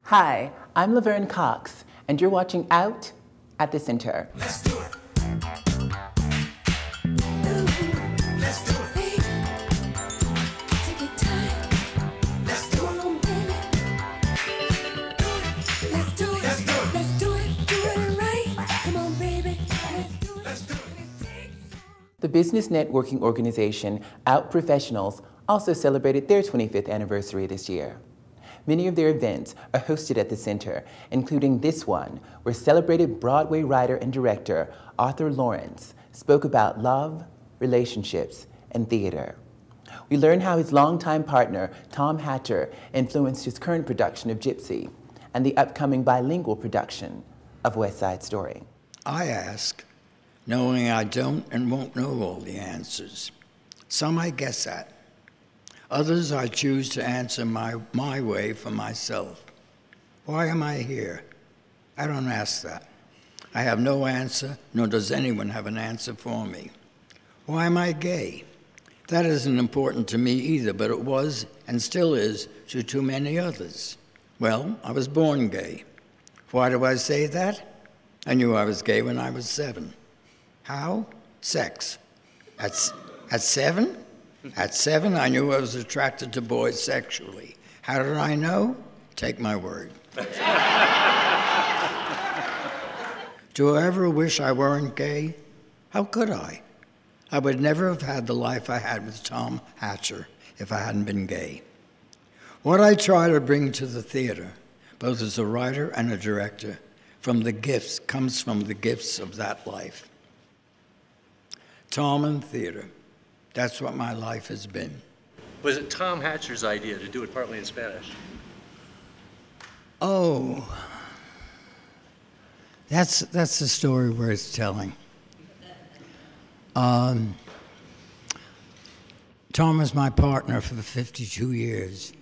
Hi, I'm Laverne Cox, and you're watching Out at the Center. Let's do it. Let's do it. Take your time. Let's do it. Let's do it. Let's do it. Let's do it. Do it right. Come on, baby. Let's do it. Let's do it. The business networking organization Out Professionals also celebrated their 25th anniversary this year. Many of their events are hosted at the center, including this one, where celebrated Broadway writer and director Arthur Laurents spoke about love, relationships, and theater. We learn how his longtime partner, Tom Hatcher, influenced his current production of Gypsy and the upcoming bilingual production of West Side Story. I ask, knowing I don't and won't know all the answers. Some I guess at. Others I choose to answer my way for myself. Why am I here? I don't ask that. I have no answer, nor does anyone have an answer for me. Why am I gay? That isn't important to me either, but it was and still is to too many others. Well, I was born gay. Why do I say that? I knew I was gay when I was 7. How? Sex. At 7? At 7, I knew I was attracted to boys sexually. How did I know? Take my word. Do I ever wish I weren't gay? How could I? I would never have had the life I had with Tom Hatcher if I hadn't been gay. What I try to bring to the theater, both as a writer and a director, comes from the gifts of that life. Tom and theater. That's what my life has been. Was it Tom Hatcher's idea to do it partly in Spanish? Oh, that's a story worth telling. Tom was my partner for 52 years.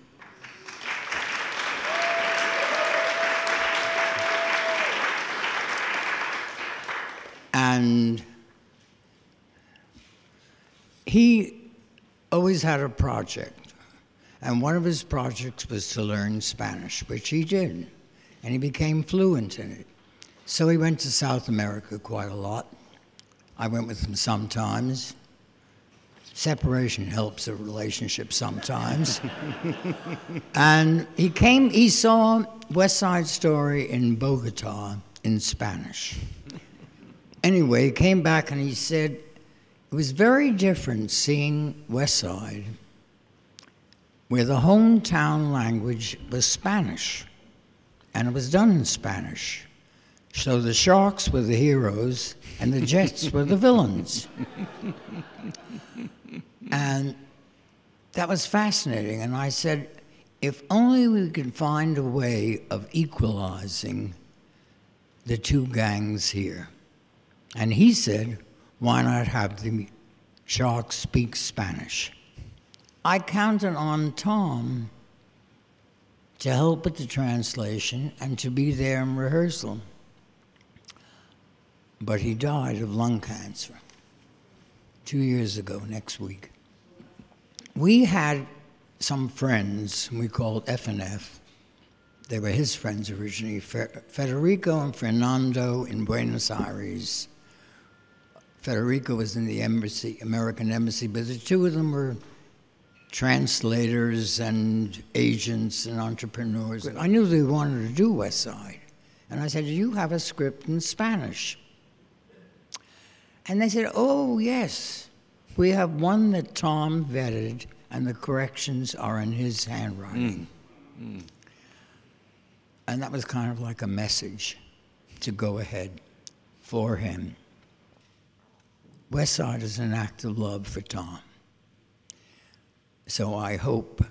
And he always had a project, and one of his projects was to learn Spanish, which he did, and he became fluent in it. So he went to South America quite a lot. I went with him sometimes. Separation helps a relationship sometimes. And he saw West Side Story in Bogota in Spanish. Anyway, he came back and he said, it was very different seeing West Side, where the hometown language was Spanish, and it was done in Spanish. So the Sharks were the heroes, and the Jets were the villains. And that was fascinating, and I said, if only we could find a way of equalizing the two gangs here. And he said, why not have the Sharks speak Spanish? I counted on Tom to help with the translation and to be there in rehearsal. But he died of lung cancer 2 years ago, next week. We had some friends we called F&F. They were his friends originally, Federico and Fernando in Buenos Aires. Federico was in the embassy, American embassy, but the two of them were translators and agents and entrepreneurs. I knew they wanted to do West Side. And I said, do you have a script in Spanish? And they said, oh, yes. We have one that Tom vetted, and the corrections are in his handwriting. And that was kind of like a message to go ahead for him. West Side is an act of love for Tom. So I hope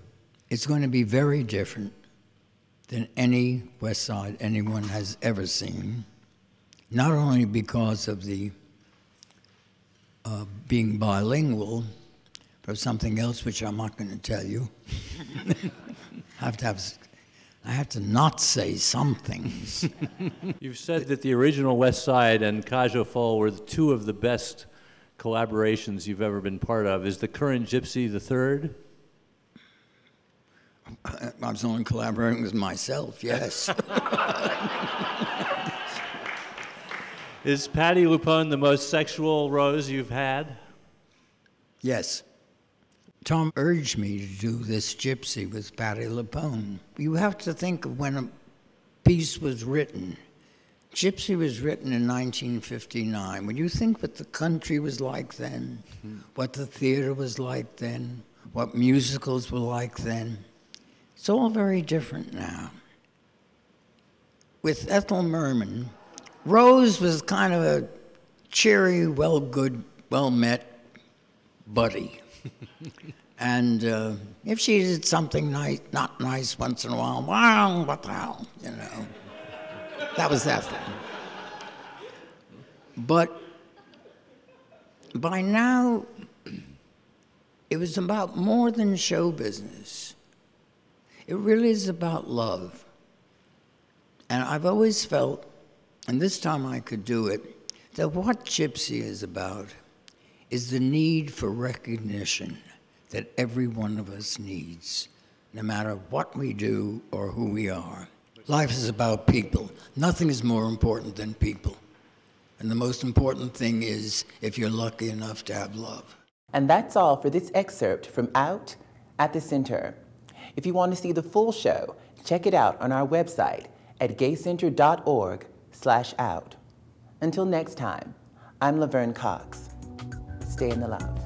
it's going to be very different than any West Side anyone has ever seen, not only because of the being bilingual, but something else which I'm not going to tell you. I have to not say some things. You've said that the original West Side and Cajo Fall were two of the best collaborations you've ever been part of. Is the current Gypsy the third? I was only collaborating with myself, yes. Is Patti LuPone the most sexual Rose you've had? Yes. Tom urged me to do this Gypsy with Patti LuPone. You have to think of when a piece was written. Gypsy was written in 1959. When you think what the country was like then, what the theater was like then, what musicals were like then, it's all very different now. With Ethel Merman, Rose was kind of a cheery, well-met buddy. And if she did something nice, not nice once in a while, wow, what the hell, you know. That was Ethel. But by now, it was about more than show business. It really is about love. And I've always felt, and this time I could do it, that what Gypsy is about is the need for recognition that every one of us needs, no matter what we do or who we are. Life is about people. Nothing is more important than people. And the most important thing is if you're lucky enough to have love. And that's all for this excerpt from Out at the Center. If you want to see the full show, check it out on our website at gaycenter.org/out. Until next time, I'm Laverne Cox. Stay in the love.